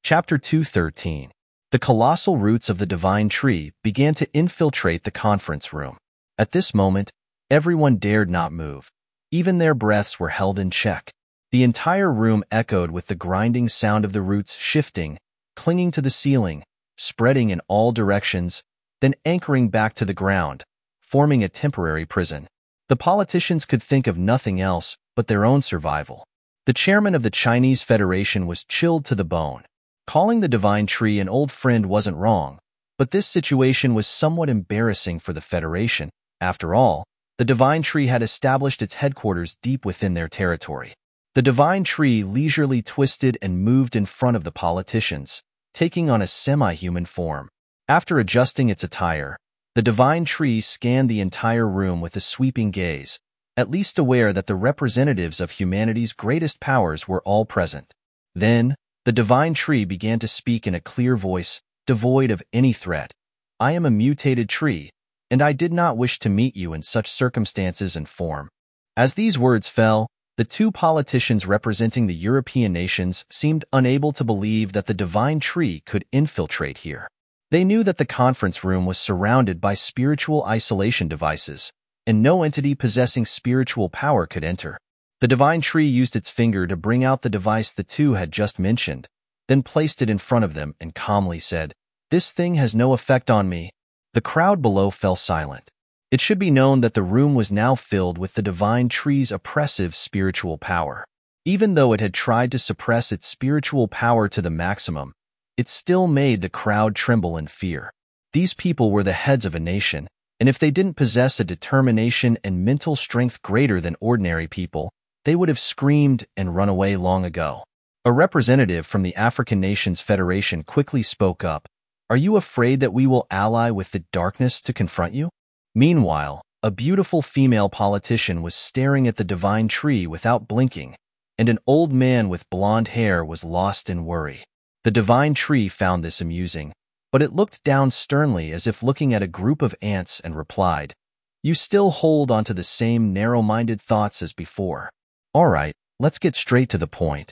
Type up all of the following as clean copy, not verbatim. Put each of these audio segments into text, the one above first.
Chapter 213. The colossal roots of the divine tree began to infiltrate the conference room. At this moment, everyone dared not move. Even their breaths were held in check. The entire room echoed with the grinding sound of the roots shifting, clinging to the ceiling, spreading in all directions, then anchoring back to the ground, forming a temporary prison. The politicians could think of nothing else but their own survival. The chairman of the Chinese Federation was chilled to the bone. Calling the divine tree an old friend wasn't wrong, but this situation was somewhat embarrassing for the Federation. After all, the divine tree had established its headquarters deep within their territory. The divine tree leisurely twisted and moved in front of the politicians, taking on a semi-human form. After adjusting its attire, the divine tree scanned the entire room with a sweeping gaze, at least aware that the representatives of humanity's greatest powers were all present. Then, the divine tree began to speak in a clear voice, devoid of any threat. "I am a mutated tree, and I did not wish to meet you in such circumstances and form." As these words fell, the two politicians representing the European nations seemed unable to believe that the divine tree could infiltrate here. They knew that the conference room was surrounded by spiritual isolation devices, and no entity possessing spiritual power could enter. The divine tree used its finger to bring out the device the two had just mentioned, then placed it in front of them and calmly said, "This thing has no effect on me." The crowd below fell silent. It should be known that the room was now filled with the divine tree's oppressive spiritual power. Even though it had tried to suppress its spiritual power to the maximum, it still made the crowd tremble in fear. These people were the heads of a nation, and if they didn't possess a determination and mental strength greater than ordinary people, they would have screamed and run away long ago. A representative from the African Nations Federation quickly spoke up. "Are you afraid that we will ally with the darkness to confront you?" Meanwhile, a beautiful female politician was staring at the divine tree without blinking, and an old man with blonde hair was lost in worry. The divine tree found this amusing, but it looked down sternly as if looking at a group of ants and replied, "You still hold onto the same narrow-minded thoughts as before. All right, let's get straight to the point."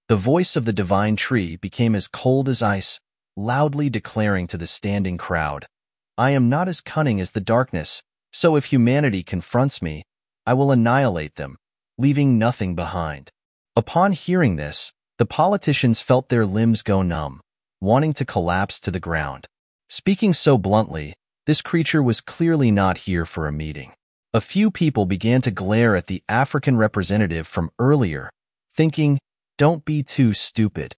The voice of the divine tree became as cold as ice, loudly declaring to the standing crowd, "I am not as cunning as the darkness, so if humanity confronts me, I will annihilate them, leaving nothing behind." Upon hearing this, the politicians felt their limbs go numb, wanting to collapse to the ground. Speaking so bluntly, this creature was clearly not here for a meeting. A few people began to glare at the African representative from earlier, thinking, "Don't be too stupid."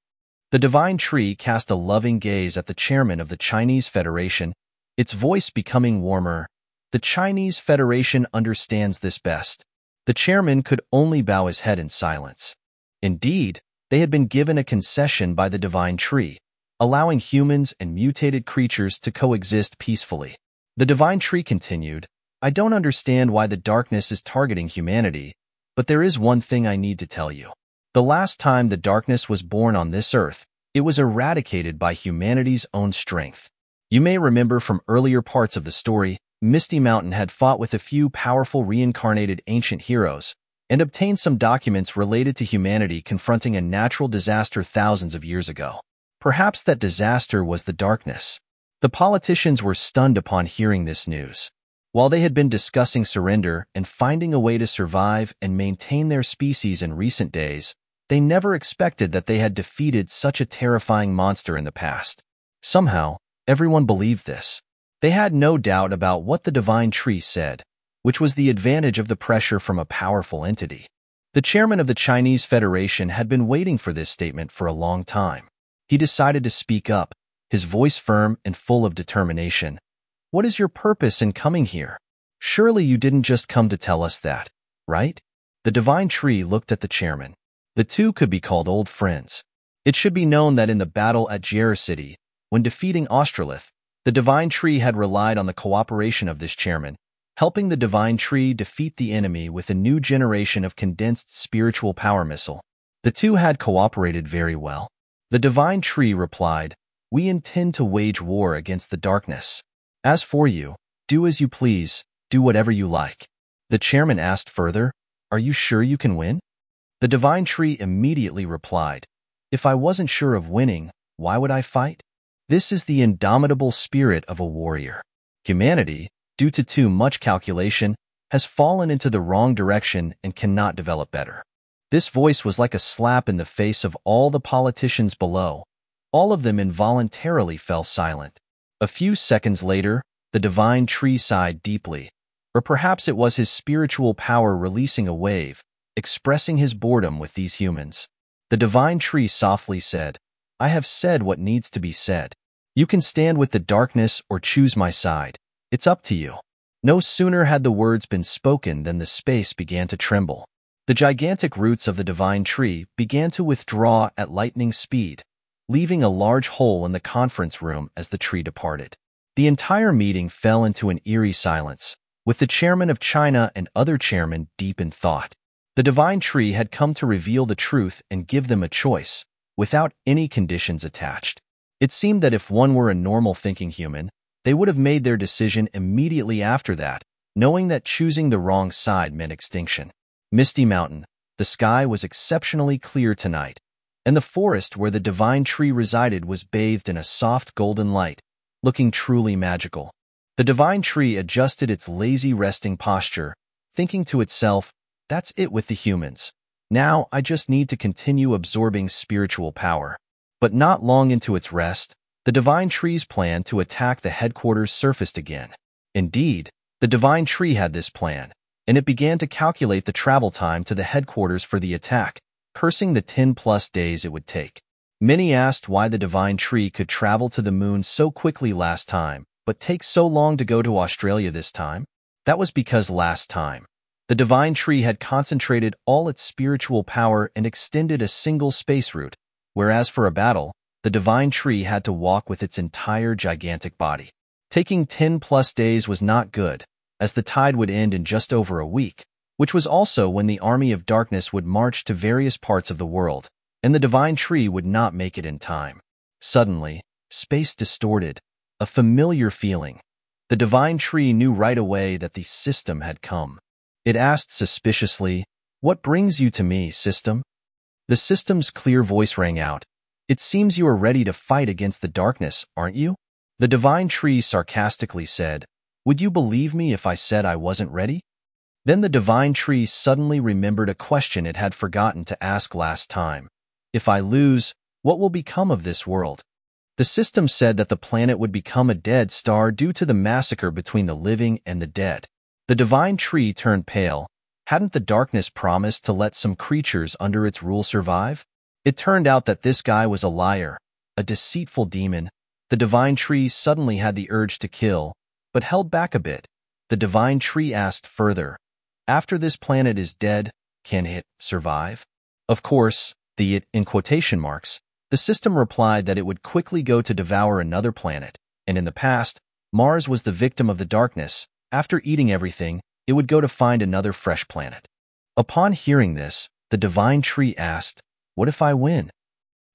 The divine tree cast a loving gaze at the chairman of the Chinese Federation, its voice becoming warmer. "The Chinese Federation understands this best." The chairman could only bow his head in silence. Indeed, they had been given a concession by the divine tree, allowing humans and mutated creatures to coexist peacefully. The divine tree continued, "I don't understand why the darkness is targeting humanity, but there is one thing I need to tell you. The last time the darkness was born on this earth, it was eradicated by humanity's own strength. You may remember from earlier parts of the story, Misty Mountain had fought with a few powerful reincarnated ancient heroes and obtained some documents related to humanity confronting a natural disaster thousands of years ago. Perhaps that disaster was the darkness. The politicians were stunned upon hearing this news. While they had been discussing surrender and finding a way to survive and maintain their species in recent days, they never expected that they had defeated such a terrifying monster in the past. Somehow, everyone believed this. They had no doubt about what the divine tree said, which was the advantage of the pressure from a powerful entity. The chairman of the Chinese Federation had been waiting for this statement for a long time. He decided to speak up, his voice firm and full of determination. "What is your purpose in coming here? Surely you didn't just come to tell us that, right?" The divine tree looked at the chairman. The two could be called old friends. It should be known that in the battle at Jera City, when defeating Australith, the divine tree had relied on the cooperation of this chairman, helping the divine tree defeat the enemy with a new generation of condensed spiritual power missile. The two had cooperated very well. The divine tree replied, "We intend to wage war against the darkness. As for you, do as you please, do whatever you like." The chairman asked further, "Are you sure you can win?" The divine tree immediately replied, "If I wasn't sure of winning, Why would I fight? This is the indomitable spirit of a warrior. Humanity, due to too much calculation, has fallen into the wrong direction and cannot develop better. This voice was like a slap in the face of all the politicians below. All of them involuntarily fell silent. A few seconds later, the divine tree sighed deeply, or perhaps it was his spiritual power releasing a wave, expressing his boredom with these humans. The divine tree softly said, I have said what needs to be said. You can stand with the darkness or choose my side. It's up to you. No sooner had the words been spoken than the space began to tremble. The gigantic roots of the divine tree began to withdraw at lightning speed, leaving a large hole in the conference room as the tree departed. The entire meeting fell into an eerie silence, with the chairman of China and other chairmen deep in thought. The divine tree had come to reveal the truth and give them a choice, without any conditions attached. It seemed that if one were a normal-thinking human, they would have made their decision immediately after that, knowing that choosing the wrong side meant extinction. Misty Mountain, the sky was exceptionally clear tonight, and the forest where the divine tree resided was bathed in a soft golden light, looking truly magical. The divine tree adjusted its lazy resting posture, thinking to itself, that's it with the humans. Now I just need to continue absorbing spiritual power. But not long into its rest, the divine tree's plan to attack the headquarters surfaced again. Indeed, the divine tree had this plan, and it began to calculate the travel time to the headquarters for the attack, cursing the 10+ days it would take. Many asked why the divine tree could travel to the moon so quickly last time, but take so long to go to Australia this time. That was because last time, the divine tree had concentrated all its spiritual power and extended a single space route, whereas for a battle, the divine tree had to walk with its entire gigantic body. Taking 10+ days was not good, as the tide would end in just over a week, which was also when the army of darkness would march to various parts of the world, and the divine tree would not make it in time. Suddenly, space distorted, a familiar feeling. The divine tree knew right away that the system had come. It asked suspiciously, "What brings you to me, system?" The system's clear voice rang out. "It seems you are ready to fight against the darkness, aren't you?" The divine tree sarcastically said, "Would you believe me if I said I wasn't ready?" Then the divine tree suddenly remembered a question it had forgotten to ask last time. "If I lose, what will become of this world?" The system said that the planet would become a dead star due to the massacre between the living and the dead. The divine tree turned pale. Hadn't the darkness promised to let some creatures under its rule survive? It turned out that this guy was a liar, a deceitful demon. The divine tree suddenly had the urge to kill, but held back a bit. The divine tree asked further, "After this planet is dead, can it survive?" Of course, the "it" in quotation marks, the system replied that it would quickly go to devour another planet, and in the past, Mars was the victim of the darkness. After eating everything, it would go to find another fresh planet. Upon hearing this, the divine tree asked, "What if I win?"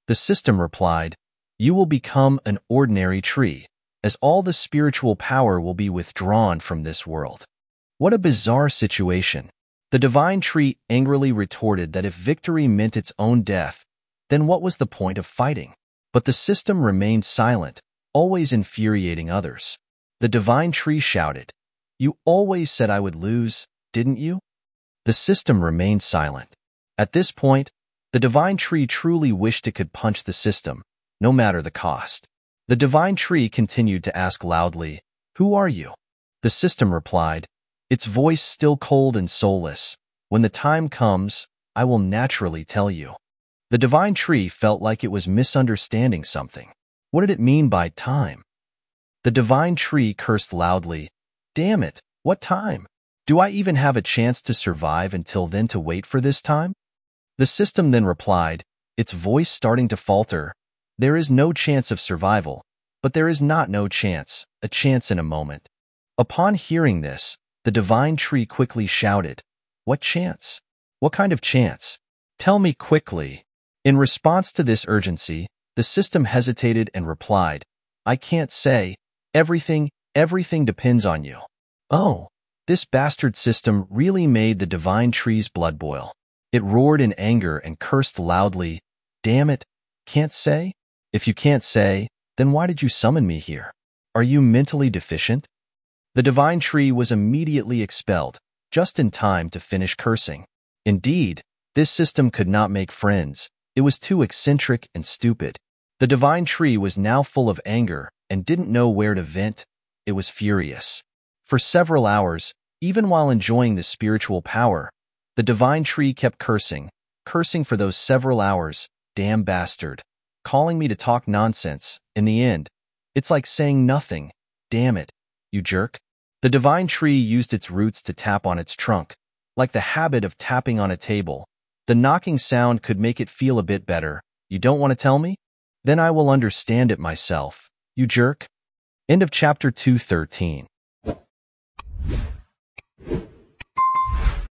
The system replied, "You will become an ordinary tree, as all the spiritual power will be withdrawn from this world." What a bizarre situation. The divine tree angrily retorted that if victory meant its own death, then what was the point of fighting? But the system remained silent, always infuriating others. The divine tree shouted, "You always said I would lose, didn't you?" The system remained silent. At this point, the divine tree truly wished it could punch the system, no matter the cost. The divine tree continued to ask loudly, "Who are you?" The system replied, its voice still cold and soulless, "When the time comes, I will naturally tell you." The divine tree felt like it was misunderstanding something. What did it mean by time? The divine tree cursed loudly, "Damn it, what time? Do I even have a chance to survive until then to wait for this time?" The system then replied, its voice starting to falter, "There is no chance of survival, but there is not no chance, a chance in a moment." Upon hearing this, the divine tree quickly shouted, "What chance? What kind of chance? Tell me quickly." In response to this urgency, the system hesitated and replied, "I can't say. Everything depends on you." Oh, this bastard system really made the divine tree's blood boil. It roared in anger and cursed loudly, "Damn it, can't say?" If you can't say, then why did you summon me here? Are you mentally deficient? The divine tree was immediately expelled, just in time to finish cursing. Indeed, this system could not make friends. It was too eccentric and stupid. The divine tree was now full of anger and didn't know where to vent. It was furious. For several hours, even while enjoying the spiritual power, the divine tree kept cursing for those several hours. Damn bastard. Calling me to talk nonsense. In the end, it's like saying nothing. Damn it, you jerk. The divine tree used its roots to tap on its trunk, like the habit of tapping on a table. The knocking sound could make it feel a bit better. You don't want to tell me? Then I will understand it myself, you jerk. End of chapter 213.